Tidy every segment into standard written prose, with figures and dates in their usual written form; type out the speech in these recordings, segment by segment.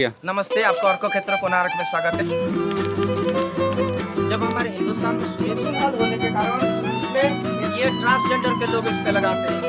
नमस्ते, आपको अर्को क्षेत्र कोणार्क में स्वागत है। जब हमारे हिंदुस्तान में सूर्य सिंगल होने के कारण इसमें ये ट्रांसजेंडर के लोग इस पे लगाते हैं।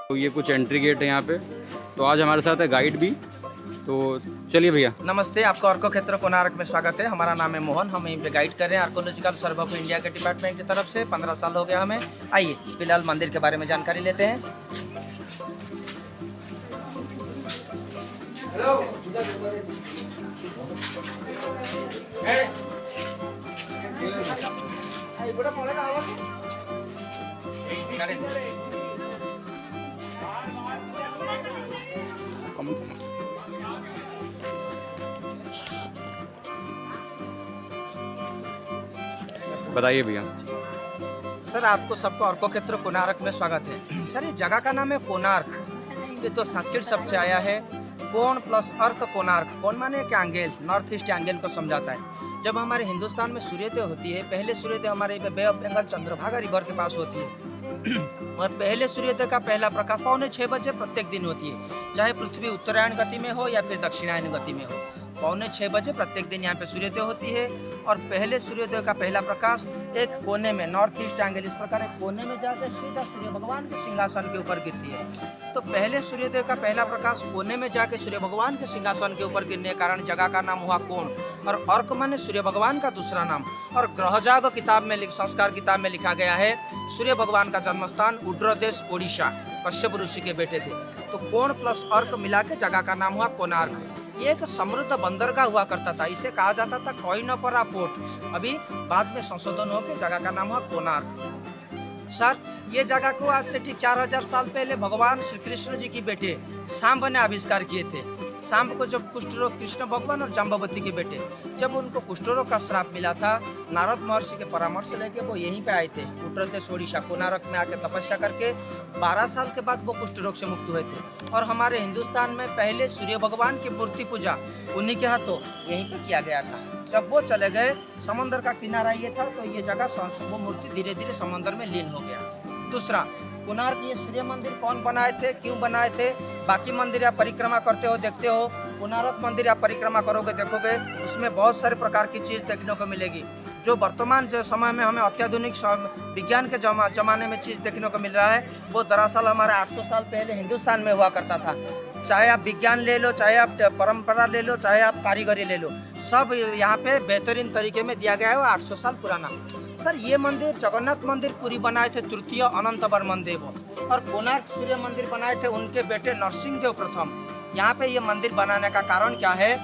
तो ये कुछ एंट्री गेट है यहाँ पे। तो आज हमारे साथ है गाइड भी, तो चलिए भैया। नमस्ते, आपको अर्को क्षेत्र कोणार्क में स्वागत है। हमारा नाम है मोहन, हम यहीं पे गाइड कर रहे हैं आर्कोलॉजिकल सर्वे ऑफ इंडिया के डिपार्टमेंट की तरफ से। 15 साल हो गया हमें। आइए फिलहाल मंदिर के बारे में जानकारी लेते हैं। बताइए भैया। सर, आपको सबको अर्को क्षेत्र कोणार्क में स्वागत है। सर, ये जगह का नाम है कोणार्क। ये तो संस्कृत शब्द से आया है। कोण प्लस अर्क कोणार्क। कोण माने कि एंगल, नॉर्थ ईस्ट एंगल को समझाता है। जब हमारे हिंदुस्तान में सूर्योदय होती है, पहले सूर्योदय हमारे बे ऑफ बंगाल चंद्रभागा रिवर के पास होती है। और पहले सूर्योदय का पहला प्रकाश 5:45 बजे प्रत्येक दिन होती है, चाहे पृथ्वी उत्तरायण गति में हो या फिर दक्षिणायन गति में हो। 5:45 बजे प्रत्येक दिन यहाँ पे सूर्योदय होती है। और पहले सूर्योदय का पहला प्रकाश एक कोने में, नॉर्थ ईस्ट एंगल, इस प्रकार एक कोने में जाकर सीधा सूर्य भगवान के सिंहासन के ऊपर गिरती है। तो पहले सूर्योदय का पहला प्रकाश कोने में जाके सूर्य भगवान के सिंहासन के ऊपर गिरने के कारण जगह का नाम हुआ कोण। और अर्क माने सूर्य भगवान का दूसरा नाम। और ग्रहजाग किताब में, संस्कार किताब में लिखा गया है सूर्य भगवान का जन्मस्थान उड्रदेश ओडिशा, कश्यप ऋषि के बेटे थे। तो कोण प्लस अर्क मिला के जगह का नाम हुआ कोणार्क। ये एक समृद्ध बंदरगाह हुआ करता था, इसे कहा जाता था कोइनपरा पोर्ट। अभी बाद में संशोधन होकर जगह का नाम हुआ कोणार्क। सर, ये जगह को आज से ठीक 4000 साल पहले भगवान श्री कृष्ण जी की बेटे सांब ने आविष्कार किए थे। सांब को जब कुष्ठ रोग, कृष्ण भगवान और जाम्बवती के बेटे, जब उनको कुष्ठ रोग का श्राप मिला था, नारद महर्षि के परामर्श लेके वो यहीं पे आए थे, उत्तरदेश ओडिशा कोणार्क में आके तपस्या करके 12 साल के बाद वो कुष्ठ रोग से मुक्त हुए थे। और हमारे हिंदुस्तान में पहले सूर्य भगवान की मूर्ति पूजा उन्हीं के हाथों यहीं पे किया गया था। जब वो चले गए, समुद्र का किनारा ये था, तो ये जगह, वो मूर्ति धीरे धीरे समुद्र में लीन हो गया। दूसरा, कोणार्क ये सूर्य मंदिर कौन बनाए थे, क्यों बनाए थे? बाकी मंदिर आप परिक्रमा करते हो, देखते हो। कोणार्क मंदिर आप परिक्रमा करोगे, देखोगे, उसमें बहुत सारे प्रकार की चीज़ देखने को मिलेगी, जो वर्तमान जो समय में हमें अत्याधुनिक विज्ञान के जमाने में चीज़ देखने को मिल रहा है, वो दरअसल हमारे 800 साल पहले हिंदुस्तान में हुआ करता था। चाहे आप विज्ञान ले लो, चाहे आप परंपरा ले लो, चाहे आप कारीगरी ले लो, सब यहाँ पे बेहतरीन तरीके में दिया गया है। वो 800 साल पुराना। सर, ये मंदिर, जगन्नाथ मंदिर पुरी बनाए थे तृतीय अनंत वर्मन देव, और कोणार्क सूर्य मंदिर बनाए थे उनके बेटे नरसिंह देव प्रथम। यहाँ पे ये मंदिर बनाने का कारण क्या है?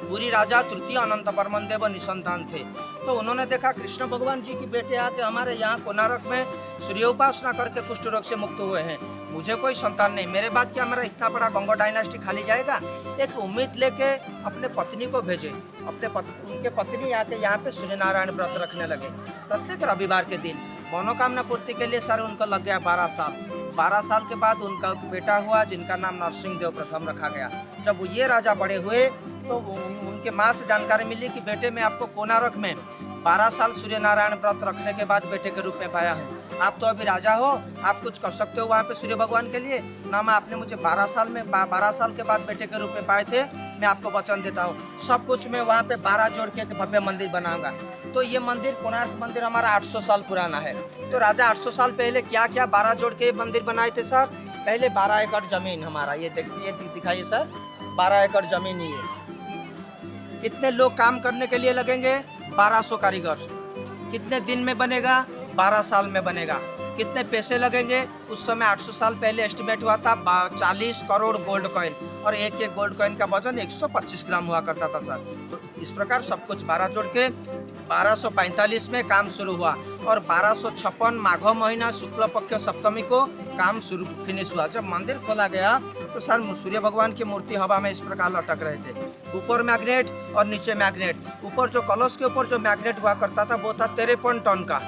पुरी राजा तृतीय अनंत वर्मन देव निसंतान थे, तो उन्होंने देखा कृष्ण भगवान जी की बेटे आके हमारे यहाँ कोणार्क में सूर्योपासना करके कुष्ठ रोग से मुक्त हुए हैं। मुझे कोई संतान नहीं, मेरे बाद क्या मेरा इतना बड़ा गंगा डायनास्टी खाली जाएगा? एक उम्मीद लेके अपने पत्नी को भेजे। उनके पत्नी आके यहाँ पे सूर्य नारायण व्रत रखने लगे प्रत्येक रविवार के दिन। मनोकामना पूर्ति के लिए सर उनका लग गया 12 साल। 12 साल के बाद उनका बेटा हुआ, जिनका नाम नरसिंह देव प्रथम रखा गया। जब ये राजा बड़े हुए, तो उनके माँ से जानकारी मिली कि बेटे मैं आपको कोणार्क में 12 साल सूर्य नारायण व्रत रखने के बाद बेटे के रूप में पाया हूँ। आप तो अभी राजा हो, आप कुछ कर सकते हो वहाँ पे सूर्य भगवान के लिए ना? मैं आपने मुझे 12 साल के बाद बेटे के रूप में पाए थे, मैं आपको वचन देता हूँ सब कुछ मैं वहाँ पे 12 जोड़ के भव्य मंदिर बनाऊंगा। तो ये मंदिर, कोणार्क मंदिर हमारा 800 साल पुराना है। तो राजा 800 साल पहले क्या क्या 12 जोड़ के मंदिर बनाए थे सर? पहले 12 एकड़ जमीन हमारा, ये देखिए, दिखाइए सर, 12 एकड़ जमीन ही है। कितने लोग काम करने के लिए लगेंगे? 1200 कारीगर। कितने दिन में बनेगा? 12 साल में बनेगा। कितने पैसे लगेंगे? उस समय 800 साल पहले एस्टिमेट हुआ था 40 करोड़ गोल्ड कॉइन, और एक एक गोल्ड कॉइन का वजन 125 ग्राम हुआ करता था सर। तो इस प्रकार सब कुछ 12 जोड़ के 1245 में काम शुरू हुआ और 1256 माघ महीना शुक्ल पक्ष सप्तमी को काम शुरू फिनिश हुआ। जब मंदिर खोला गया तो सर सूर्य भगवान की मूर्ति हवा में इस प्रकार लटक रहे थे, ऊपर मैग्नेट और नीचे मैग्नेट। ऊपर जो कलश के ऊपर जो मैग्नेट हुआ करता था वो था 53 टन का।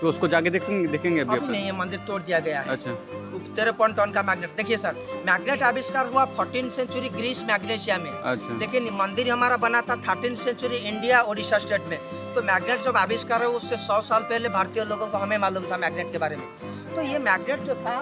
तो उसको जाके देखेंगे अभी अभी नहीं है, मंदिर तोड़ दिया गया है। अच्छा, 53 टन का मैग्नेट। देखिए सर, मैग्नेट आविष्कार हुआ 14 सेंचुरी ग्रीस मैग्नेशिया में, अच्छा। लेकिन मंदिर हमारा बना था 13 सेंचुरी इंडिया ओडिशा स्टेट में। तो मैग्नेट जब आविष्कार है उससे 100 साल पहले भारतीय लोगों को हमें मालूम था मैग्नेट के बारे में। तो ये मैग्नेट जो था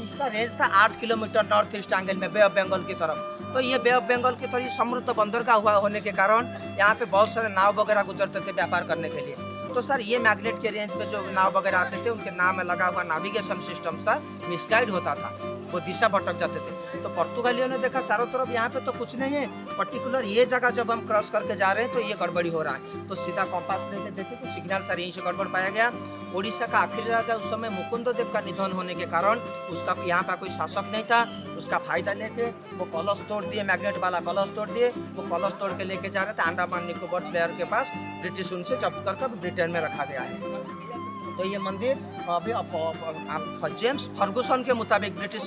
इसका रेंज था 8 किलोमीटर नॉर्थ ईस्ट एंगल में बे ऑफ बंगाल की तरफ। तो ये बे ऑफ बंगाल की तरफ समृद्ध बंदरगाह हुआ होने के कारण यहाँ पे बहुत सारे नाव वगैरह गुजरते थे व्यापार करने के लिए। तो सर ये मैग्नेट के रेंज में जो नाव वगैरह आते थे उनके नाम में लगा हुआ नेविगेशन सिस्टम सर मिसगाइड होता था, वो दिशा भटक जाते थे। तो पुर्तगालियों ने देखा चारों तरफ यहाँ पे तो कुछ नहीं है, पर्टिकुलर ये जगह जब हम क्रॉस करके जा रहे हैं तो ये गड़बड़ी हो रहा है। तो सीधा कॉम्पास लेके देखे तो सिग्नल सर यहीं से गड़बड़ पाया गया। उड़ीसा का आखिरी राजा उस समय मुकुंद देव का निधन होने के कारण उसका यहाँ पर कोई शासक नहीं था, उसका फायदा लेके वो कलश तोड़ दिए, मैग्नेट वाला कलश तोड़ दिए। वो कलश तोड़ के लेके जा रहे थे अंडमान निकोबार प्लेयर के पास, ब्रिटिश उनसे जब्त कर ब्रिटेन में रखा गया है। तो ये मंदिर अभी जेम्स फर्गुसन के मुताबिक, ब्रिटिश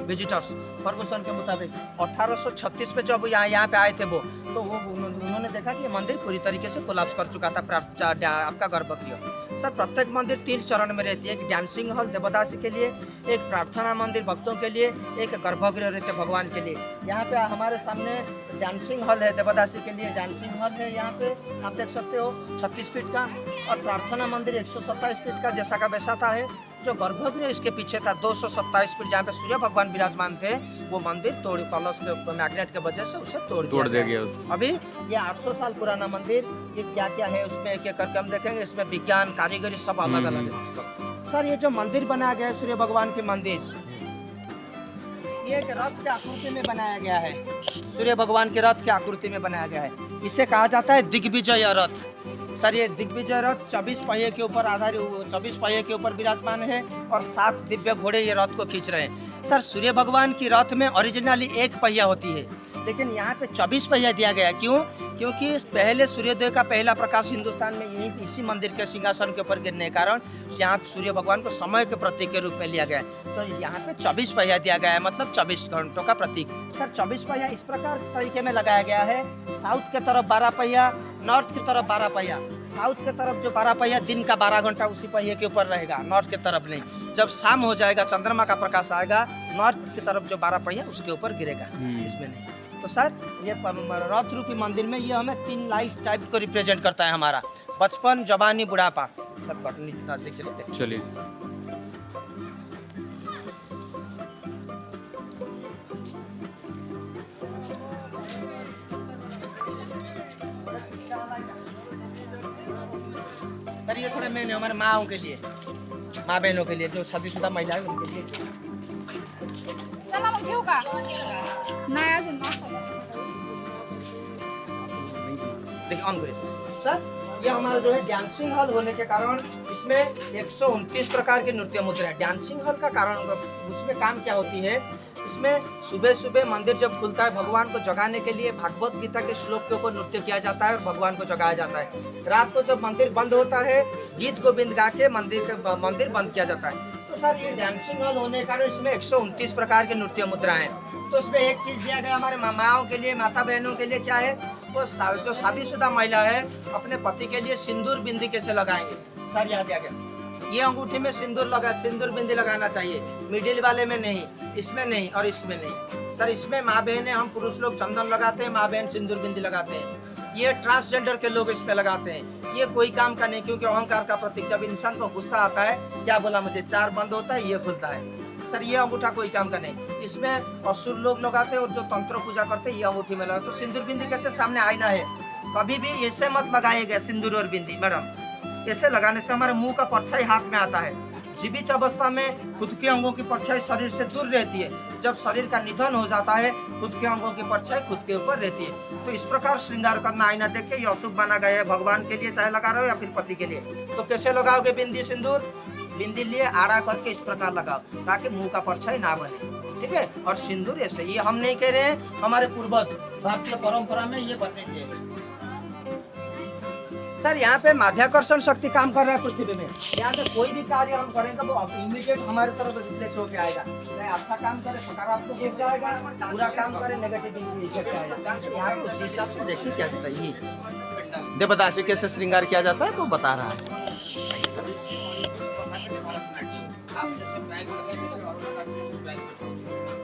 विजिटर्स फर्गुसन के मुताबिक 1836 में जब यहाँ पे आए थे वो, तो वो उन्होंने देखा कि ये मंदिर पूरी तरीके से कोलैप्स कर चुका था आपका गर्भगृह। सर प्रत्येक मंदिर 3 चरण में रहती है, एक डांसिंग हॉल देवदासी के लिए, एक प्रार्थना मंदिर भक्तों के लिए, एक गर्भगृह रहते भगवान के लिए। यहाँ पे हमारे सामने डांसिंग हॉल है देवदासी के लिए, डांसिंग हॉल है यहाँ पे आप देख सकते हो 36 फीट का, और प्रार्थना मंदिर 127 फीट का जैसा का वैसा था है। जो गर्भगृह इसके पीछे था 227 फीट, जहाँ पे सूर्य भगवान विराजमान थे, वो मंदिर तोड़ कलश के मैग्नेट के वजह से उसे तोड़ दिया गया। अभी ये 800 साल पुराना मंदिर, ये क्या क्या है उसमें एक एक करके हम देखेंगे। इसमें विज्ञान कारीगरी सब अलग अलग है। सर ये जो मंदिर बनाया गया है सूर्य भगवान के मंदिर, ये एक रथ के आकृति में बनाया गया है, सूर्य भगवान के रथ के आकृति में बनाया गया है। इसे कहा जाता है दिग्विजय रथ। सर ये दिग्विजय रथ 24 पहिए के ऊपर आधारित 24 पहिए के ऊपर विराजमान है और 7 दिव्य घोड़े ये रथ को खींच रहे हैं। सर सूर्य भगवान की रथ में ओरिजिनली 1 पहिया होती है, लेकिन यहाँ पे 24 पहिया दिया गया। क्यों? क्योंकि पहले सूर्योदय का पहला प्रकाश हिंदुस्तान में यही इसी मंदिर के सिंहासन के ऊपर गिरने के कारण यहाँ सूर्य भगवान को समय के प्रतीक के रूप में लिया गया है। तो यहाँ पे 24 पहिया दिया गया है, मतलब 24 घंटों का प्रतीक। सर 24 पहिया इस प्रकार तरीके में लगाया गया है, साउथ के तरफ 12 पहिया, नॉर्थ की तरफ 12 पहिया। साउथ के तरफ जो 12 पहिया दिन का 12 घंटा उसी पहिए के ऊपर रहेगा, नॉर्थ की तरफ नहीं। जब शाम हो जाएगा चंद्रमा का प्रकाश आएगा, नॉर्थ की तरफ जो 12 पहिया उसके ऊपर गिरेगा, इसमें नहीं। तो सर ये रथ रूपी मंदिर में ये हमें 3 लाइफ टाइप को रिप्रेजेंट करता है, हमारा बचपन, जवानी, बुढ़ापा। सब चलिए सर ये थोड़े मैंने हमारे माँ के लिए, माँ बहनों के लिए, जो शादीशुदा महिला है उनके लिए। चला मग घेऊ का नाही अजून देखिए ऑन करिए सर। ये हमारा जो है डांसिंग हॉल होने के कारण इसमें 129 प्रकार के नृत्य मुद्रा है। डांसिंग हॉल का कारण उसमें काम क्या होती है, इसमें सुबह सुबह मंदिर जब खुलता है भगवान को जगाने के लिए भागवत गीता के श्लोक के ऊपर नृत्य किया जाता है और भगवान को जगाया जाता है। रात को जब मंदिर बंद होता है गीत गोविंद गा के मंदिर बंद किया जाता है। तो सर ये डांसिंग हॉल होने के कारण इसमें 129 प्रकार के नृत्य मुद्रा है। तो इसमें एक चीज दिया गया हमारे मामाओं के लिए, माता बहनों के लिए, क्या है, वो जो शादीशुदा महिला है अपने पति के लिए सिंदूर बिंदी कैसे लगाएंगे। सर यहाँ दिया गया, ये अंगूठी में सिंदूर बिंदी लगाना चाहिए, मिडिल वाले में नहीं, इसमें नहीं और इसमें नहीं। सर इसमें माँ बहने, हम पुरुष लोग चंदन लगाते हैं, माँ बहन सिंदूर बिंदी लगाते हैं। ये ट्रांसजेंडर के लोग इसमें लगाते हैं। ये कोई काम का नहीं, क्योंकि अहंकार का प्रतीक। जब इंसान को गुस्सा आता है, क्या बोला मुझे, 4 बंद होता है, ये खुलता है। सर ये अंगूठा कोई काम का नहीं। इसमें असुर लोग लगाते हैं और जो तंत्र पूजा करते हैं ये अंगूठी में लगाते। तो सिंदूर बिंदी कैसे, सामने आईना है, कभी भी ऐसे मत लगाइएगा सिंदूर और बिंदी मैडम। ऐसे लगाने से हमारे मुंह का परछाई हाथ में आता है। जीवित अवस्था में खुद के अंगों की परछाई शरीर से दूर रहती है, जब शरीर का निधन हो जाता है खुद के अंगों की परछाई खुद के ऊपर रहती है। तो इस प्रकार श्रृंगार करना, आईना देख के ये अशुभ माना गया है, भगवान के लिए चाहे लगा रहे हो या फिर पति के लिए। तो कैसे लगाओगे बिंदी सिंदूर, बिंदी लिए आड़ा करके इस प्रकार लगाओ ताकि मुंह का परछाई ना बने, ठीक है। और सिंदूर ऐसे, ये हम नहीं कह रहे हैं, हमारे पूर्वज भारतीय परंपरा में ये बनते थे। सर यहाँ पे माध्याकर्षण शक्ति काम कर रहा है पृथ्वी में। यहाँ पे कोई भी कार्य हम करेंगे वो इमीडिएट हमारे तरफ रिफ्लेक्ट होके आएगा। चाहे अच्छा काम करे सकारात्मक हो जाएगा, बुरा काम करे नेगेटिव इफेक्ट आएगा। यहाँ पे उसी हिसाब से देखिए क्या कहता है ये देवदासी कैसे श्रृंगार किया जाता है वो बता रहा है।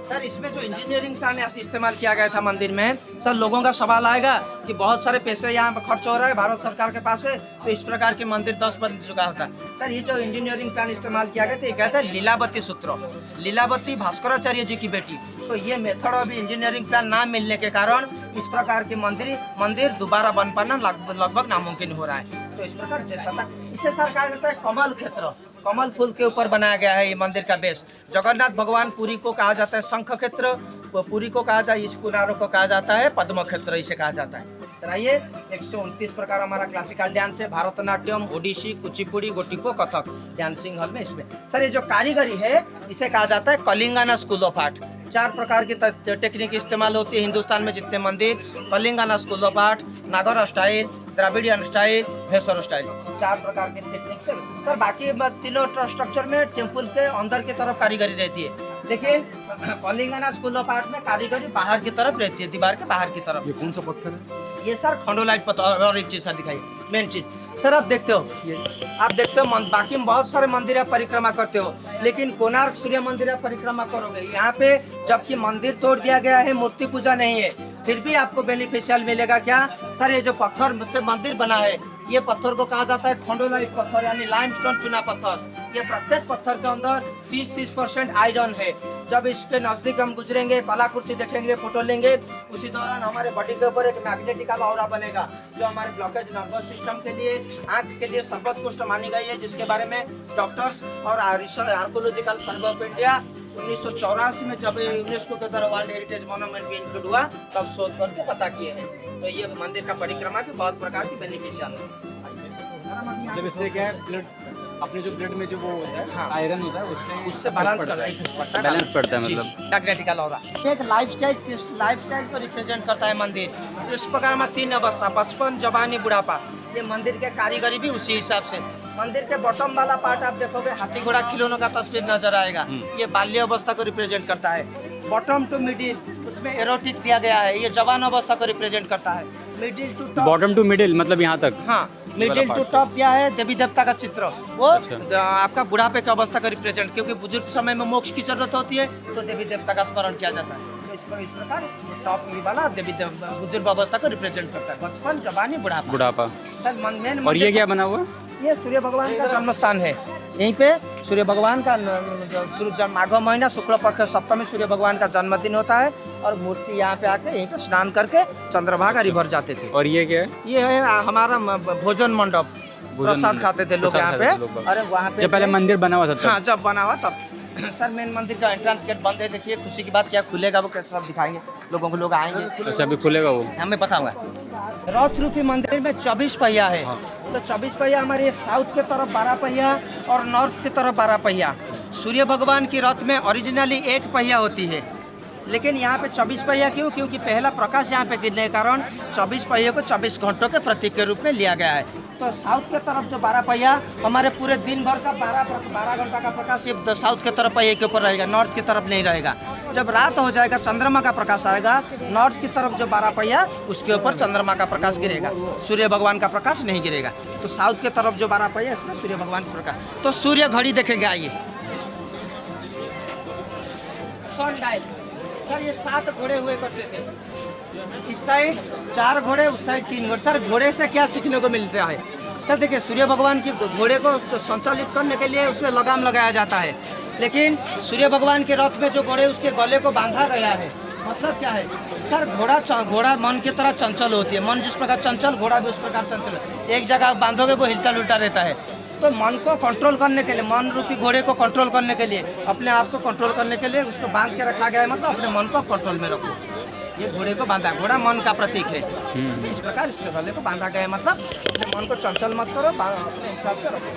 सर इसमें जो इंजीनियरिंग प्लान इस्तेमाल किया गया था मंदिर में, सर लोगों का सवाल आएगा कि बहुत सारे पैसे यहाँ पर खर्च हो रहा है भारत सरकार के पास है, तो इस प्रकार के मंदिर 10 बन चुका होता। सर ये जो इंजीनियरिंग प्लान इस्तेमाल किया गया था ये कहता है लीलावती सूत्र, लीलावती भास्कराचार्य जी की बेटी। तो ये मेथड अभी इंजीनियरिंग प्लान ना मिलने के कारण इस प्रकार के मंदिर दोबारा बन पाना लगभग नामुमकिन हो रहा है। तो इस प्रकार जैसा था इसे सर कहा जाता है कमल क्षेत्र, कमल फूल के ऊपर बनाया गया है ये मंदिर का बेस। जगन्नाथ भगवान पुरी को कहा जाता है शंख क्षेत्र, पुरी को कहा जाता है, इस कुनारों को कहा जाता है पद्म क्षेत्र, इसे कहा जाता है। आइए 129 प्रकार हमारा क्लासिकल डांस है, भरतनाट्यम, ओडिसी, कुचिपुड़ी, गोटिको, कथक डांसिंग हॉल में। इसमें सर ये जो कारीगरी है इसे कहा जाता है कलिंगाना स्कूल ऑफ आर्ट। 4 प्रकार की टेक्निक इस्तेमाल होती है हिंदुस्तान में जितने मंदिर, कलिंगाना स्कूल ऑफ आर्ट, नागर स्टाइल, द्राविडियन स्टाइल, भेसर स्टाइल, 4 प्रकार की टेक्निक से। सर बाकी तीनों स्ट्रक्चर में टेम्पल के अंदर की तरफ कारीगरी रहती है, लेकिन कलिंगाना स्कूल ऑफ आर्ट में कारीगरी बाहर की तरफ रहती है, दीवार के बाहर की तरफ। ये कौन सा पत्थर है? ये सर खंडोलाइट पत्थर। और एक चीज सर दिखाइए, मेन चीज सर आप देखते हो, आप देखते हो बाकी में बहुत सारे मंदिर आप परिक्रमा करते हो, लेकिन कोणार्क सूर्य मंदिर आप परिक्रमा करोगे यहाँ पे, जबकि मंदिर तोड़ दिया गया है, मूर्ति पूजा नहीं है, फिर भी आपको बेनिफिशियल मिलेगा। क्या सर ये जो पत्थर से मंदिर बना है ये पत्थर को कहा जाता है खंडोलाइट पत्थर यानी लाइमस्टोन चुना पत्थर। ये प्रत्येक पत्थर के अंदर 30% आयरन है। जब इसके नजदीक हम गुजरेंगे, कलाकृति देखेंगे, फोटो लेंगे, उसी दौरान हमारे बॉडी के ऊपर एक मैग्नेटिकल ऑरा बनेगा जो हमारे ब्लॉकेज नर्वस सिस्टम के लिए, आंख के लिए सर्वोत्कृष्ट मानी गई है, जिसके बारे में डॉक्टर्स और research archaeological survey of India 1984 में जब यूनेस्को के द्वारा वर्ल्ड हेरिटेज मोन्यूमेंट भी इंक्लूड हुआ तब शोध करके पता किए हैं। तो ये मंदिर का परिक्रमा भी बहुत प्रकार की बेनिफिशियल है। मतलब इससे क्या है, ब्लड अपने जो ब्लड में जो वो होता है, हाँ, आयरन होता है उससे बैलेंस पड़ता है मतलब मैग्नेटिकल ऑरा। एक लाइफस्टाइल को रिप्रेजेंट करता है मंदिर। इस प्रकार में 3 अवस्था, 55, जवानी, बुढ़ापा। ये मंदिर के कारीगरी भी उसी हिसाब से। मंदिर के बॉटम वाला पार्ट आप देखोगे हाथी घोड़ा खिलौनों का तस्वीर नजर आएगा, ये बाल्य अवस्था को रिप्रेजेंट करता है। बॉटम टू मिडिल उसमें एरोटिक दिया गया है, ये जवान अवस्था को रिप्रेजेंट करता है। Middle to top, bottom to middle मतलब यहाँ तक, हाँ मिडिल टू टॉप दिया है देवी देवता का चित्र, वो आपका बुढ़ापे की अवस्था का रिप्रेजेंट, क्योंकि बुजुर्ग समय में मोक्ष की जरूरत होती है तो देवी देवता का स्मरण किया जाता है। तो इस प्रकार टॉप वाला देवी बुजुर्ग अवस्था को रिप्रेजेंट करता है। बचपन, जवानी, बुढ़ापा। सर मेन और ये क्या बना हुआ? ये सूर्य भगवान का जन्म स्थान है। यहीं पे सूर्य भगवान का माघ महीना शुक्ल पक्ष सप्तमी सूर्य भगवान का जन्मदिन होता है और मूर्ति यहाँ पे आके यहीं पे स्नान करके चंद्रभागा रिवर जाते थे। और ये क्या है? ये है हमारा भोजन मंडप, प्रसाद खाते थे लोग यहाँ पे। अरे वहाँ पे जब पहले मंदिर बना हुआ था? हाँ जब बना हुआ तब। सर मेन मंदिर का एंट्रेंस गेट बंद है, देखिए खुशी की बात क्या खुलेगा वो कैसे सब दिखाएंगे लोगों को, लोग आएंगे। अच्छा अभी खुलेगा वो? हमें पता हुआ रथ रूपी मंदिर में 24 पहिया है। तो 24 पहिया हमारे साउथ के तरफ 12 पहिया और नॉर्थ की तरफ 12 पहिया। सूर्य भगवान की रथ में ओरिजिनली 1 पहिया होती है, लेकिन यहाँ पे 24 पहिया क्यों? क्योंकि पहला प्रकाश यहाँ पे गिरने के कारण 24 पहिए को 24 घंटों के प्रतीक के रूप में लिया गया है। तो साउथ के तरफ जो 12 पहिया हमारे पूरे दिन भर का 12 घंटा का प्रकाश ये साउथ के तरफ पहिए के ऊपर रहेगा, नॉर्थ की तरफ नहीं रहेगा। जब रात हो जाएगा चंद्रमा का प्रकाश आएगा, नॉर्थ की तरफ जो 12 पहिया उसके ऊपर चंद्रमा का प्रकाश गिरेगा, सूर्य भगवान का प्रकाश नहीं गिरेगा। तो साउथ के तरफ जो 12 पहिया इसमें सूर्य भगवान का प्रकाश। तो सूर्य घड़ी देखेंगे, आइए सन डायल। सर ये 7 घोड़े हुए करते थे, इस साइड 4 घोड़े, उस साइड 3 घोड़े। सर घोड़े से क्या सीखने को मिलता है? सर देखिए सूर्य भगवान की घोड़े को संचालित करने के लिए उसमें लगाम लगाया जाता है, लेकिन सूर्य भगवान के रथ में जो घोड़े उसके गले को बांधा गया है। मतलब क्या है सर? घोड़ा मन की तरह चंचल होती है, मन जिस प्रकार चंचल घोड़ा भी उस प्रकार चंचल है। एक जगह बांधोगे वो हिलता उल्टा रहता है। तो मन को कंट्रोल करने के लिए, मन रूपी घोड़े को कंट्रोल करने के लिए, अपने आप को कंट्रोल करने के लिए उसको बांध के रखा गया है। मतलब अपने मन को कंट्रोल में रखो। ये घोड़े को बांधा, घोड़ा मन का प्रतीक है, इस प्रकार इसके गले को बांधा गया है। मतलब मन को चंचल मत करो, अपने हिसाब से रखो।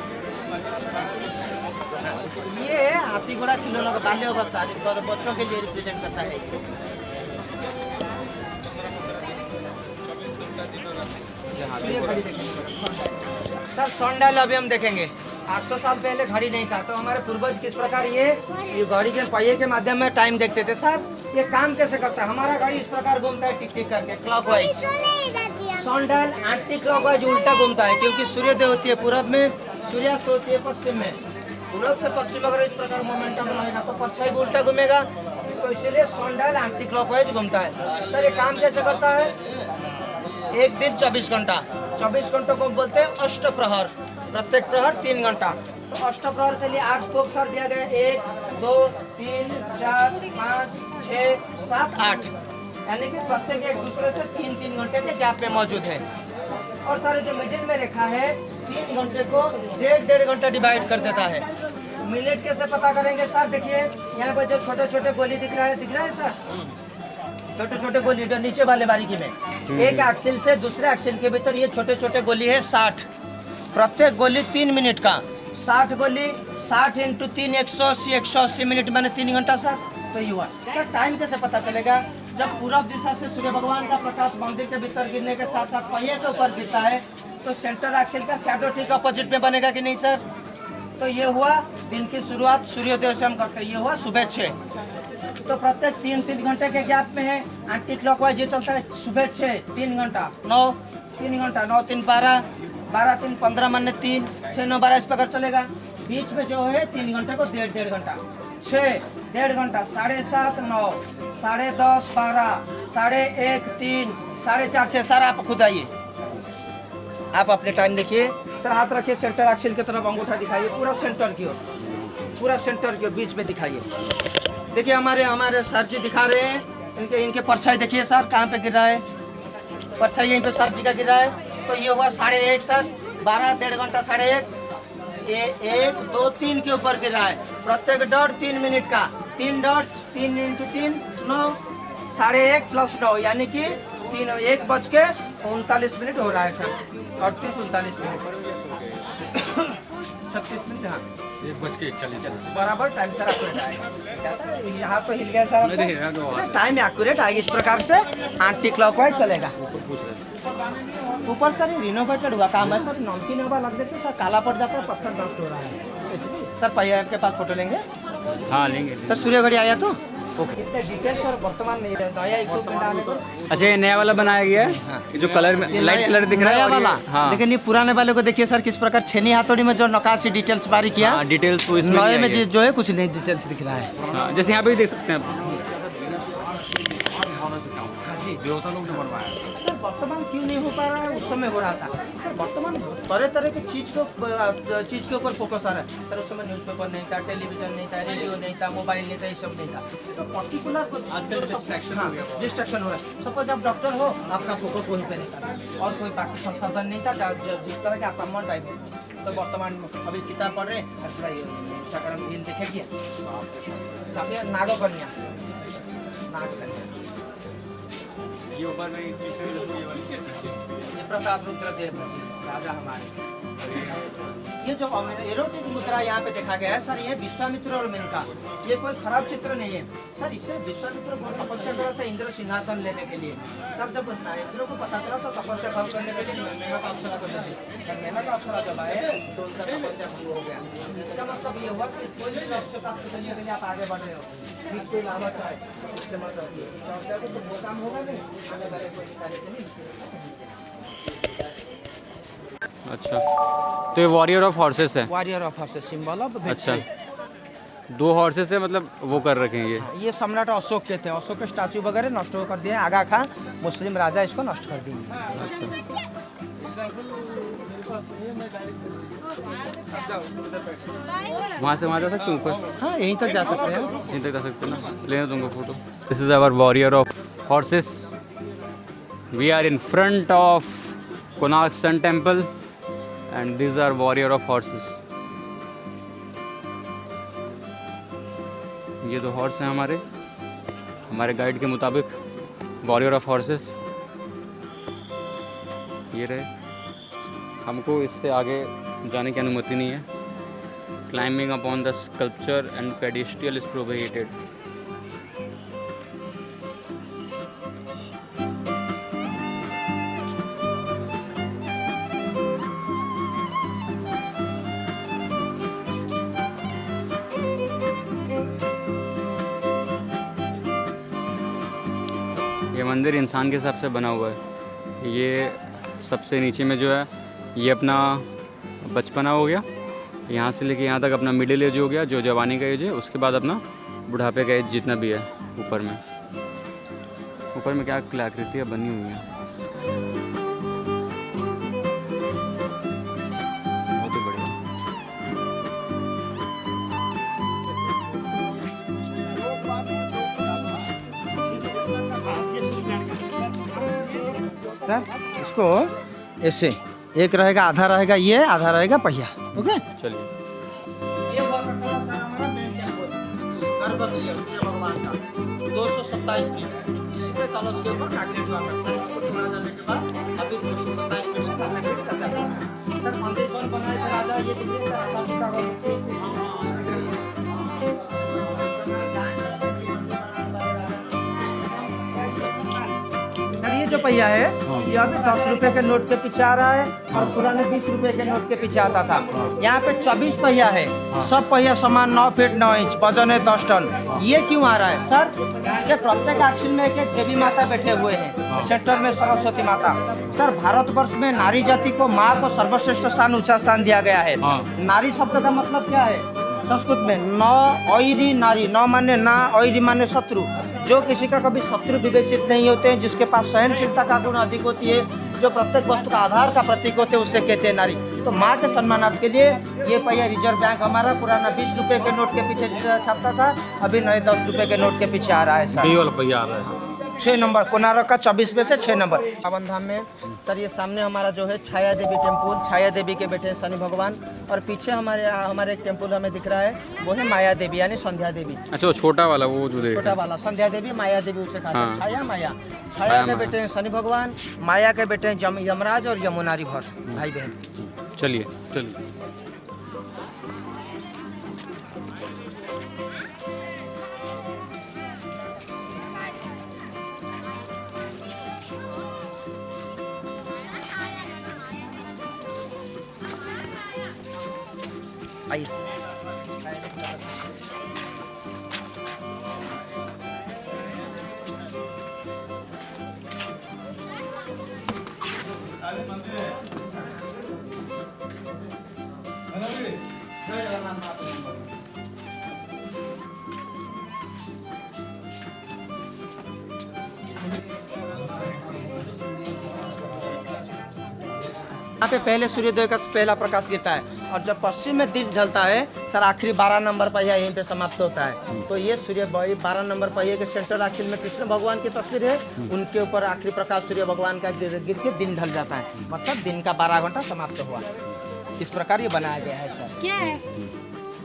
ये हाथी घोड़ा खिलौनों का बाल्य अवस्था बच्चों के लिए रिप्रेजेंट करता है। सूर्य घड़ी देखेंगे सर। सनडायल अभी हम देखेंगे। 800 साल पहले घड़ी नहीं था, तो हमारे पूर्वज किस प्रकार ये घड़ी के पहिए के माध्यम में टाइम देखते थे। सर ये काम कैसे करता है? हमारा घड़ी इस प्रकार घूमता है, टिक टिक करके क्लॉकवाइज। सनडायल एंटी क्लॉकवाइज उल्टा घूमता है, क्योंकि सूर्योदय होती है पूरब में, सूर्यास्त होती है पश्चिम में। पूरब से पश्चिम अगर इस प्रकार मोमेंटम बनाएगा तो परछाई भी उल्टा घूमेगा, तो इसीलिए सनडायल एंटी क्लॉकवाइज घूमता है। सर ये काम कैसे करता है? एक दिन 24 घंटा, 24 घंटों को बोलते हैं अष्टप्रहर। प्रत्येक प्रहर 3 घंटा। तो अष्टप्रहर के लिए 8 स्पोक सर दिया गया, 1 2 3 4 5 6 7 8, यानी कि प्रत्येक एक दूसरे से 3-3 घंटे के गैप में मौजूद है। और सारे जो मिडिल में रेखा है 3 घंटे को 1.5 घंटा डिवाइड कर देता है। मिनट कैसे पता करेंगे सर? देखिए यहाँ पे जो छोटे छोटे गोली दिख रहा है सर, छोटे छोटे गोली जो नीचे वाले बारीकी में, एक एक्सिल से दूसरे एक्सिल के भीतर ये छोटे छोटे गोली है 60। प्रत्येक गोली 3 मिनट का, 60 गोली 60 × 3 180, 180 मिनट मैंने 3 घंटा सर। तो ये हुआ सर। टाइम कैसे पता चलेगा? जब पूरब दिशा से सूर्य भगवान का प्रकाश मंदिर के भीतर गिरने के साथ साथ पहिए के ऊपर गिरता है, तो सेंटर एक्सिल का शैडो ठीक अपोजिट में बनेगा कि नहीं सर? तो ये हुआ दिन की शुरुआत सूर्योदय से हम करते हैं। ये हुआ सुबह 6। तो प्रत्येक 3-3 घंटे के गैप में है एंटी क्लॉकवाइज ये चलता है। सुबह 6 3 घंटा, 9 3 घंटा, 9 3 12, 12 3 15 माने 3, 6 9 12 इस प्रकार चलेगा। बीच में जो है 3 घंटे को 1.5 घंटा, 6 1.5 घंटा, 7:30 9, 10:30 12, 1:30 3, 4:30 6। सर आप खुद आइए, आप अपने टाइम देखिए सर। हाथ रखिए सेंटर एक्सिल की तरफ, अंगूठा दिखाइए पूरा सेंटर की ओर, पूरा सेंटर की ओर, बीच में दिखाइए। देखिए हमारे सर जी दिखा रहे हैं, इनके परछाई देखिए सर कहाँ पे गिर रहा है। परछाई यहीं पे सर जी का गिर रहा है। तो ये हुआ 1:30 सर, 12 1.5 घंटा, 1:30 1 2 3 के ऊपर गिर रहा है। प्रत्येक डॉट 3 मिनट का, 3 डॉट 3 × 3 9, 1:30 + 9 यानी कि 1:39 हो रहा है सर। 38-39 मिनट 36 मिनट, हाँ 1:41 बराबर टाइम सर आपको यहाँ तो हिल गया सर। टाइम एक्यूरेट आएगी इस प्रकार से एंटी क्लॉकवाइज चलेगा। ऊपर सर ये रिनोवेटेड हुआ काम है सर। नमकीन हवा लगने से सर काला पड़ जाता है, पत्थर डस्ट हो रहा है इसलिए। सर पहिए आपके पास फोटो लेंगे? हाँ लेंगे सर सूर्य घड़ी आया तो ओके। इतने डिटेल सर वर्तमान नहीं है, नया इक्विपमेंट आने को। अच्छा ये नया वाला बनाया गया है। हाँ। ये जो कलर में लाइट कलर दिख रहा है नया और ये- वाला। हाँ लेकिन ये पुराने वाले को देखिए सर किस प्रकार छेनी हाथोड़ी में जो नकाशी डिटेल्स बारी किया। हाँ, डिटेल्स तो इसमें नए भी में आई है। जो है कुछ नहीं डिटेल्स दिख रहा है। हाँ, जैसे यहाँ पे भी देख सकते हैं आप। हाँ जी देवता लोग ने बनवाया है। सर वर्तमान क्यों नहीं हो पा रहा है? उस समय हो रहा था सर। वर्तमान तरह तरह की चीज के ऊपर फोकस आ रहा है सर। उस समय न्यूज़पेपर नहीं था, टेलीविजन नहीं था, रेडियो नहीं था, मोबाइल नहीं था, ये सब नहीं था। तो पर्टिकुलर डिस्ट्रैक्शन हो रहा है। सपोज आप डॉक्टर हो, आपका फोकस वहीं पे रहता था और कोई बाकी संसाधन नहीं था जिस तरह के आपका मन टाइप हो। तो वर्तमान अभी किताब पढ़ रहे हैं, इंस्टाग्राम रील देखेगी नागकन्या, ये ऊपर में ये वाली ये प्रताप रुद्र देव राजा हमारे। ये जो एरोटिक मुद्रा यहाँ पे देखा गया है सर, ये विश्वामित्र और मेनका, ये कोई खराब चित्र नहीं है सर। इससे विश्वामित्र बहुत तपस्या करा था इंद्र सिंहासन लेने के लिए सर। जब इंद्र को पता चला तो तपस्या भंग करने के लिए मेनका अप्सरा को लेते, मेनका अप्सरा जब आए तो उनका तपस्या भंग हो गया। इसका मतलब ये हुआ कि कोई भी लक्ष्य प्राप्त करने के लिए आप आगे बढ़ रहे हो, ठीक के अलावा चाहे इससे मतलब ये चाहते हो तो वो काम होगा नहीं, आने वाले कोई कार्य नहीं। अच्छा तो ये वॉरियर ऑफ हॉर्सेस है। Warrior of horses symbol of अच्छा 2 हॉर्सेस है, मतलब वो कर रखे हैं ये। ये सम्राट अशोक के थे। अशोक के स्टैचू वगैरह नष्ट कर दिए। आगा खां मुस्लिम राजा इसको नष्ट कर दिए। वहाँ से वहाँ जा सकते हैं ऊपर? हाँ यहीं तक जा सकते हैं। यहीं तक जा सकते हैं ना, लेना तुमको photo. This is our warrior of horses. We are in front of Konark sun temple and these are warrior of horses. ये 2 हॉर्स हैं हमारे गाइड के मुताबिक वॉरियर ऑफ हॉर्सेस। ये रहे। हमको इससे आगे जाने की अनुमति नहीं है। Climbing upon the sculpture and pedestal is prohibited. ये मंदिर इंसान के हिसाब से बना हुआ है। ये सबसे नीचे में जो है ये अपना बचपना हो गया, यहाँ से लेके यहाँ तक अपना मिडिल एज हो गया, जो जवानी का एज है, उसके बाद अपना बुढ़ापे का एज जितना भी है। ऊपर में क्या कलाकृतियाँ बनी हुई हैं, बहुत ही बढ़िया। सर इसको ऐसे एक रहेगा, आधा रहेगा ये, आधा रहेगा पहिया। ओके चलिए। ये हुआ करता था सर हमारा मेन टेम्पल, गर्भगृह सूर्य भगवान का 227 फीट, इसी पे कलश के ऊपर कांक्रीट हुआ करता है। इसको तोड़ा जाने के बाद अभी 227 फीट से कांक्रीट का चल रहा है। सर मंदिर कौन बनाए थे राजा, ये देखिए सर, आबादी का सर ये जो पहिया है ये अभी 10 रुपए के नोट के पीछे आ रहा है और पुराने 20 रुपए के नोट के पीछे आता था। यहाँ पे 24 पहिया है, सब पहिया समान 9 फीट 9 इंच, वजन है 10 टन। ये क्यों आ रहा है सर? इसके प्रत्येक एक्सिल में एक देवी माता बैठे हुए हैं, सेंटर में सरस्वती माता। सर भारतवर्ष में नारी जाति को, माँ को सर्वश्रेष्ठ स्थान, ऊंचा स्थान दिया गया है। नारी शब्द का मतलब क्या है संस्कृत में? न ऐरी नारी, न माने ना, ऐरी माने शत्रु। जो किसी का कभी शत्रु विवेचित नहीं होते हैं, जिसके पास सहनशीलता का गुण अधिक होती है, जो प्रत्येक वस्तु का आधार का प्रतीक होते हैं, उसे कहते हैं नारी। तो माँ के सम्मानार्थ के लिए ये पहिया रिजर्व बैंक हमारा पुराना 20 रुपए के नोट के पीछे छपता था, अभी नए 10 रुपए के नोट के पीछे आ रहा है सर। 6 नंबर कोणार्क का 24 में से 6 नंबर। पावन धाम में सर ये सामने हमारा जो है छाया देवी टेम्पल, छाया देवी के बेटे शनि भगवान, और पीछे हमारे एक टेम्पल हमें दिख रहा है, वो है माया देवी यानी संध्या देवी। अच्छा वो छोटा वाला, वो जो देख छोटा वाला संध्या देवी, माया देवी उसे कहते हैं। छाया माया, छाया के बेटे हैं शनि भगवान, माया के बेटे हैं यमराज और यमुनारी भर, भाई बहन। चलिए। आइए यहाँ पे पहले सूर्योदय का पहला प्रकाश गिरता है, और जब पश्चिम में दिन ढलता है सर आखिरी 12 नंबर पहिया यहीं पे समाप्त होता है। तो ये सूर्य 12 नंबर पहिए के सेंट्रल एक्सिल में कृष्ण भगवान की तस्वीर है, उनके ऊपर आखिरी प्रकाश सूर्य भगवान का गिर के दिन ढल जाता है, मतलब दिन का 12 घंटा समाप्त हुआ। इस प्रकार ये बनाया गया है सर। क्या है?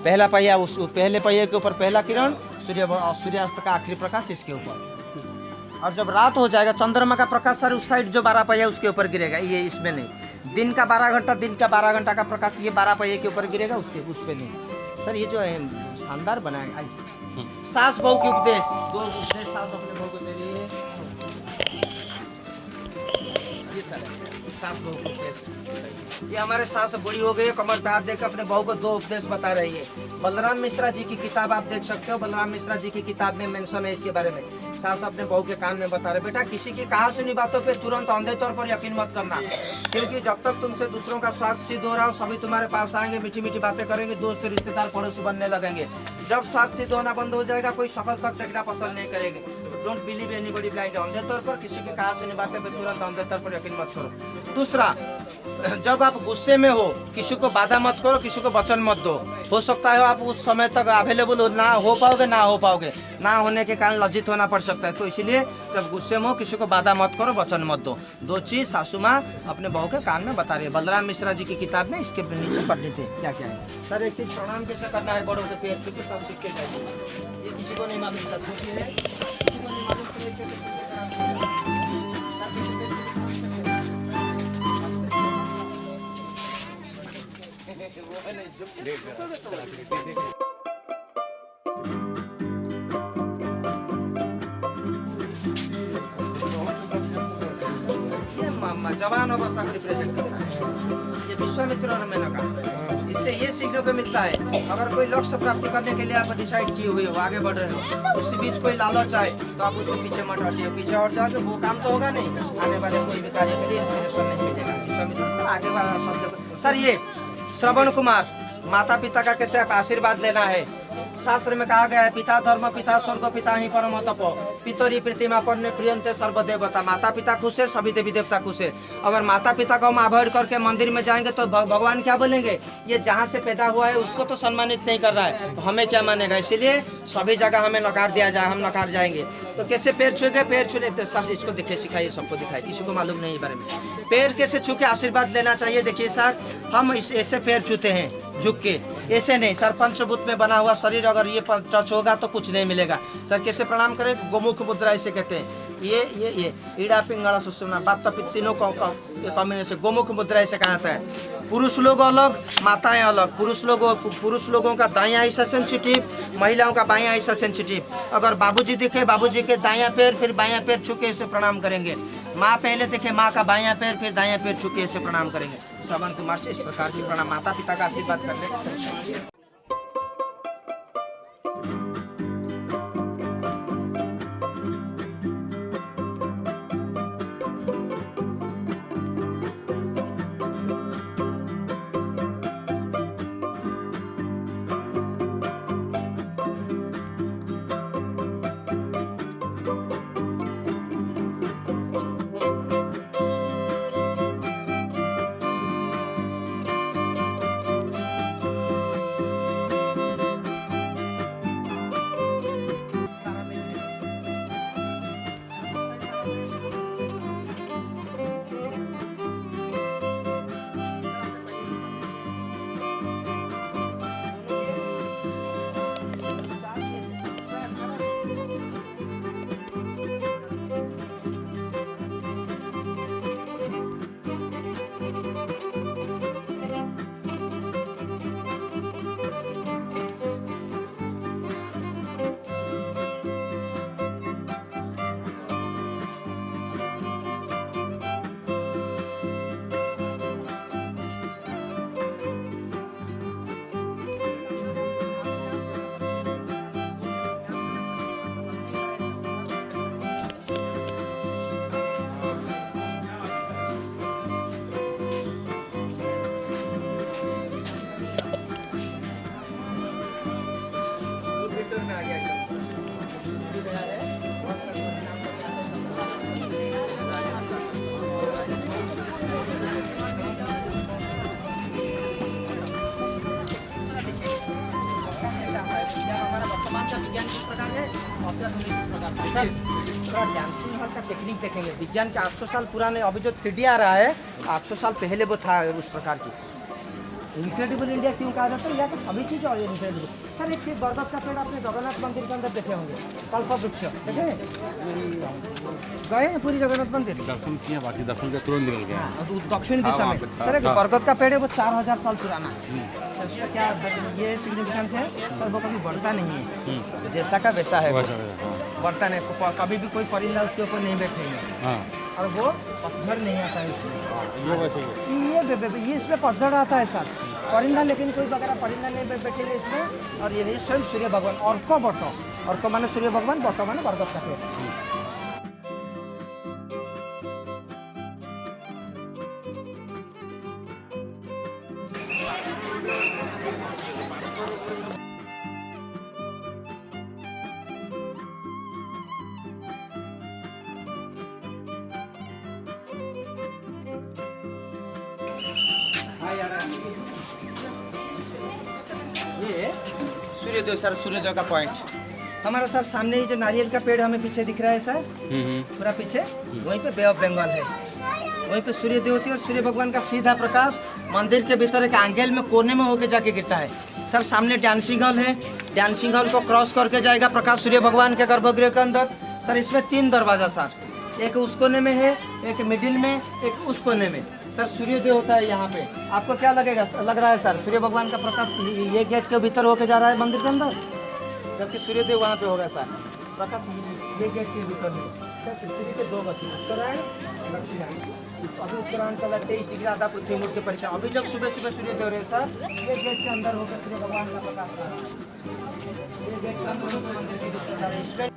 पहला पहिया, उस पहले पहिए के ऊपर पहला किरण, सूर्यास्त का आखिरी प्रकाश इसके ऊपर, और जब रात हो जाएगा चंद्रमा का प्रकाश सर उस साइड जो 12 पहिया उसके ऊपर गिरेगा, ये इसमें नहीं। दिन का 12 घंटा का प्रकाश ये 12 पहिए के ऊपर गिरेगा, उस पे नहीं सर। ये जो है शानदार बनाया। सास बहू के उपदेश, 2 उपदेश सास अपने बहू को दे रही है। ये सर सास बहू के उपदेश, ये हमारे सास बूढ़ी हो गई, कमर पे हाथ देकर अपने बहू को 2 उपदेश बता रही है। बलराम मिश्रा जी की किताब आप देख सकते हो, बलराम मिश्रा जी की किताब में मेंशन है इसके बारे में। सास अपने बहू के कान में बता रहे, बेटा किसी की कहा सुनी बातों पे तुरंत अंधे तौर पर यकीन मत करना, क्योंकि जब तक तुमसे दूसरों का स्वार्थ सिद्ध हो रहा हो सभी तुम्हारे पास आएंगे, मीठी मीठी बातें करेंगे, दोस्त रिश्तेदार पड़ोसी बनने लगेंगे। जब स्वार्थ सिद्ध होना बंद हो जाएगा कोई शक्ल तक देखना पसंद नहीं करेंगे। डोंट बिलीव एनीबॉडी ब्लाइंड, अंधे तौर पर किसी की कहा सुनी बातें पे तुरंत अंधे तौर पर यकीन मत करो। दूसरा, जब आप गुस्से में हो किसी को बाधा मत करो, किसी को वचन मत दो। हो सकता है आप उस समय तक अवेलेबल ना हो पाओगे, ना होने के कारण लज्जित होना पड़ सकता है। तो इसीलिए जब गुस्से में हो किसी को बाधा मत करो, वचन मत दो। 2 चीज सासू माँ अपने बहू के कान में बता रही है। बलराम मिश्रा जी की किताब में इसके नीचे पढ़ थे क्या क्या है सर। एक चीज प्रणाम कैसे करना है बड़ों के पैर छूके, सब सीख के जाएंगे। ये किसी को नहीं मालूम, किसी को नहीं मालूम। ये जवान अवस्था को रिप्रेजेंट करता है। ये विश्वामित्र और मेनका इससे ये सीखने को मिलता है, अगर कोई लक्ष्य प्राप्ति करने के लिए आप डिसाइड किए हुए हो, आगे बढ़ रहे हो, उसी बीच कोई लालच आए तो आप उससे पीछे मत हटिए। पीछे हट जाओगे वो काम तो होगा नहीं, आने वाले कोई भी कार्य के लिए इंस्पिरेशन नहीं मिलेगा। विश्वामित्र आगे वाला शब्द सर, ये श्रवण कुमार, माता पिता का कैसे आशीर्वाद लेना है। शास्त्र में कहा गया है, पिता धर्म पिता स्वर्ग पिता ही परम तप, पितरी प्रतिमा पन्ने प्रियंते सर्वदेवता। माता पिता खुश है, सभी देवी देवता खुश है। अगर माता पिता को हम अवॉइड करके मंदिर में जाएंगे तो भगवान क्या बोलेंगे, ये जहाँ से पैदा हुआ है उसको तो सम्मानित नहीं कर रहा है, तो हमें क्या मानेगा। इसीलिए सभी जगह हमें नकार दिया जाए, हम नकार जाएंगे। तो कैसे पैर छूएंगे, पैर छूने सर इसको दिखे सिखाइए, सबको दिखाइए, किसी को मालूम नहीं बारे में। पैर कैसे छू के आशीर्वाद लेना चाहिए, देखिए सर, हम ऐसे पैर छूते हैं झुक के, ऐसे नहीं सर। पंचभूत में बना हुआ शरीर अगर ये टच होगा तो कुछ नहीं मिलेगा। सर कैसे प्रणाम करें, गोमुख मुद्रा इसे कहते हैं। ये ईड़ा पिंगला सुषुम्ना बात तीनों का कॉम्बिनेशन गोमुख मुद्रा इसे कहा जाता है। पुरुष लोग अलग, माताएं अलग। पुरुष लोगों का दायां हिस्सा सेंसिटिव, महिलाओं का बायां हिस्सा सेंसिटिव। अगर बाबूजी दिखे, बाबूजी के दायां पैर फिर बायां पैर छू के इसे प्रणाम करेंगे। माँ पहले दिखे, माँ का बायां पैर फिर दायां पैर छू के इसे प्रणाम करेंगे। श्रवण कुमार से इस प्रकार की प्रणाम, माता पिता का आशीर्वाद करने। डांसिंग हॉल का टेक्निक देखेंगे, विज्ञान के 800 साल पुराने, अभी जो 3D आ रहा है 800 साल पहले वो था उस प्रकार की। इनक्रेडिबल इंडिया क्यों कहा जाता है, या तो सभी चीज़ और इनक्रेडिबल। सर एक चीज़, बरगद का पेड़ आपने जगन्नाथ मंदिर के अंदर देखे होंगे, कल्प वृक्ष देखे गए हैं पूरी जगन्नाथ मंदिर दर्शन किया, बाकी दर्शन के तुरंत निकल गया। दक्षिण दिशा में सर एक बरगद का पेड़ है, वो 4000 साल पुराना है। उसका क्या ये सिग्निफिकेंस है सर, वो कभी बढ़ता नहीं है, जैसा का वैसा है, बढ़ता नहीं, कभी भी कोई परिंदा उसके ऊपर नहीं बैठेंगे, और वो पतझड़ नहीं आता है इसमें। ये इसमें पतझड़ आता है सर, परिंदा लेकिन कोई वगैरह परिंदा नहीं बैठेगा इसमें। और ये स्वयं सूर्य भगवान, अर्क बटो, अर्क माने सूर्य भगवान, बटो माने बरगद का पेड़। ये सूर्योदय सर, सूर्योदय का पॉइंट हमारा सर सामने ही जो नारियल का पेड़ हमें पीछे दिख रहा है सर, पूरा पीछे, वहीं पे बे ऑफ बंगाल है, वहीं पे सूर्योदय होती है। और सूर्य भगवान का सीधा प्रकाश मंदिर के भीतर एक एंगल में कोने में होके जाके गिरता है। सर सामने डांसिंग हॉल है, डांसिंग हॉल को क्रॉस करके जाएगा प्रकाश सूर्य भगवान के गर्भगृह के अंदर। सर इसमें 3 दरवाजा सर, एक उस कोने में है, एक मिडिल में, एक उस कोने में। सर सूर्योदय होता है यहाँ पे, आपको क्या लगेगा, लग रहा है सर सूर्य भगवान का प्रकाश ये गेट के भीतर होके जा रहा है मंदिर के अंदर, जबकि सूर्योदय वहाँ पे होगा सर, प्रकाश ये गेट के भीतर है। सर पृथ्वी के 2 गति उत्तरायण दक्षिणायन। अभी उत्तरायण का 23 डिग्री आधा पृथ्वी मुड़ के परीक्षा। अभी जब सुबह सुबह सूर्योदय हो रहे हैं सर, ये गेट के अंदर होकर सूर्य भगवान का प्रकाश आ रहा है। ये गेट के अंदर होकर मंदिर की भीतर जा रहे हैं। इसमें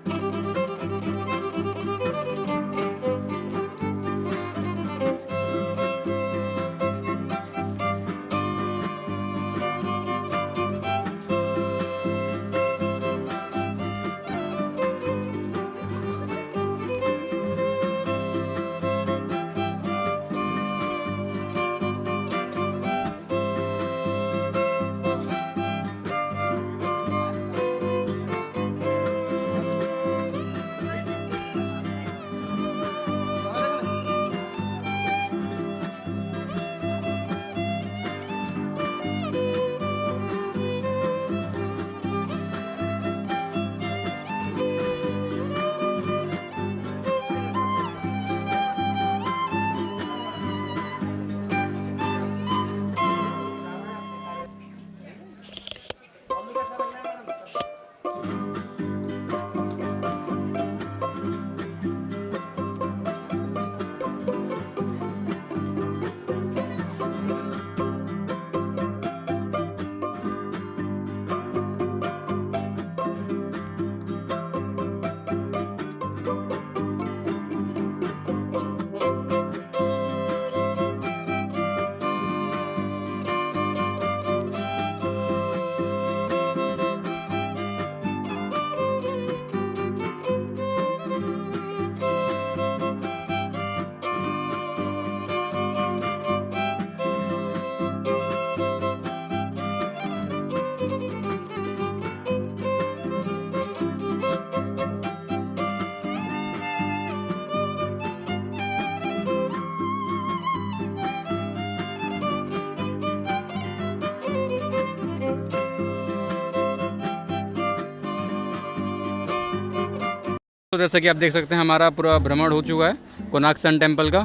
तो जैसा कि आप देख सकते हैं हमारा पूरा भ्रमण हो चुका है कोणार्क सन टेम्पल का।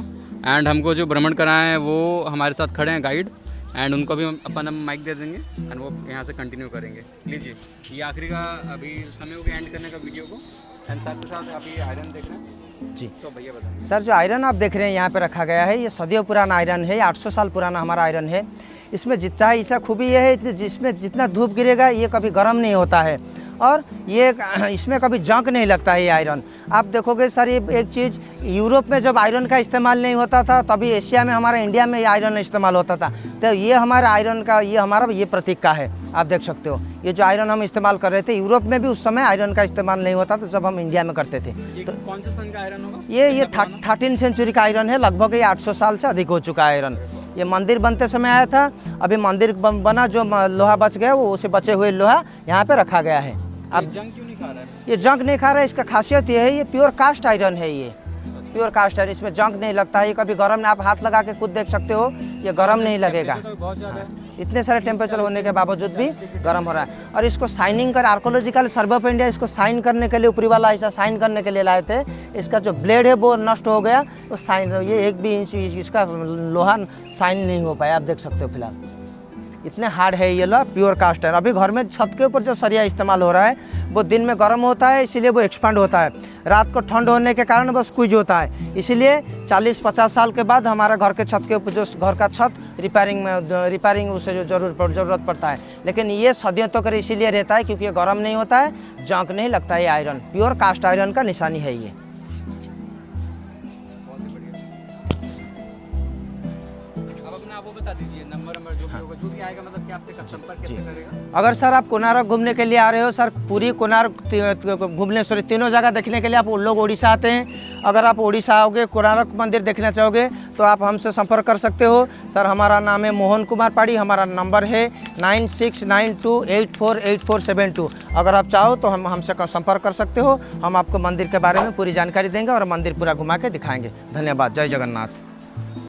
एंड हमको जो भ्रमण कराए हैं वो हमारे साथ खड़े हैं गाइड, एंड उनको भी अपन माइक दे देंगे एंड वो यहाँ से कंटिन्यू करेंगे। लीजिए, ये आखिरी का अभी समय हो गया एंड करने का वीडियो को। एंड साथ के साथ आप ये आयरन देख रहे हैं जी। तो भैया बताएं सर, जो आयरन आप देख रहे हैं यहाँ पे रखा गया है, ये सदियों पुराना आयरन है। 800 साल पुराना हमारा आयरन है। इसमें जितना इसका खूबी ये है, जिसमें जितना धूप गिरेगा ये कभी गर्म नहीं होता है, और ये इसमें कभी जंग नहीं लगता है ये आयरन। आप देखोगे सर, ये एक चीज़, यूरोप में जब आयरन का इस्तेमाल नहीं होता था तभी एशिया में, हमारा इंडिया में ये आयरन इस्तेमाल होता था। तो ये हमारा आयरन का, ये हमारा ये प्रतीक का है। आप देख सकते हो, ये जो आयरन हम इस्तेमाल कर रहे थे, यूरोप में भी उस समय आयरन का इस्तेमाल नहीं होता था जब हम इंडिया में करते थे। ये कौन से सन का आयरन होगा? ये 13 सेंचुरी का आयरन है। लगभग ये 800 साल से अधिक हो चुका है आयरन। ये मंदिर बनते समय आया था। अभी मंदिर बना, जो लोहा बच गया वो उसे बचे हुए लोहा यहाँ पे रखा गया है। अब जंग क्यों नहीं खा रहा है? ये जंग नहीं खा रहा है, इसका खासियत ये है, ये प्योर कास्ट आयरन है। ये प्योर कास्ट आयरन, इसमें जंग नहीं लगता है। ये कभी गर्म नहीं, आप हाथ लगा के खुद देख सकते हो, ये गर्म नहीं लगेगा। बहुत ज़्यादा है। इतने सारे टेम्परेचर होने के बावजूद भी गर्म हो रहा है। और इसको साइनिंग कर, आर्कोलॉजिकल सर्वे ऑफ इंडिया इसको साइन करने के लिए, ऊपरी वाला ऐसा साइन करने के लिए लाए थे। इसका जो ब्लेड है वो नष्ट हो गया, वो साइन, ये 1 भी इंच इसका लोहा साइन नहीं हो पाया। आप देख सकते हो, फिलहाल इतने हार्ड है ये लोहा, प्योर कास्ट है। अभी घर में छत के ऊपर जो सरिया इस्तेमाल हो रहा है वो दिन में गर्म होता है, इसीलिए वो एक्सपांड होता है। रात को ठंड होने के कारण वो स्क्वीज होता है। इसीलिए 40-50 साल के बाद हमारा घर के छत के ऊपर, जो घर का छत रिपेयरिंग उसे जो ज़रूरत पड़ता है। लेकिन ये सदियों तक इसीलिए रहता है क्योंकि ये गर्म नहीं होता है, जंग नहीं लगता है। ये आयरन प्योर कास्ट आयरन का निशानी है ये। बता दीजिए नंबर जो भी होगा, जो भी आएगा, मतलब कि आपसे संपर्क कैसे करेगा? अगर सर आप कोणार्क घूमने के लिए आ रहे हो, सर पूरी कोणार्क घूमने, सॉरी तीनों जगह देखने के लिए आप लोग उड़ीसा आते हैं। अगर आप उड़ीसा आओगे, कोणार्क मंदिर देखना चाहोगे तो आप हमसे संपर्क कर सकते हो। सर हमारा नाम है मोहन कुमार पाड़ी, हमारा नंबर है 9692848472। अगर आप चाहो तो हम हमसे संपर्क कर सकते हो। हम आपको मंदिर के बारे में पूरी जानकारी देंगे और मंदिर पूरा घुमा के दिखाएंगे। धन्यवाद। जय जगन्नाथ।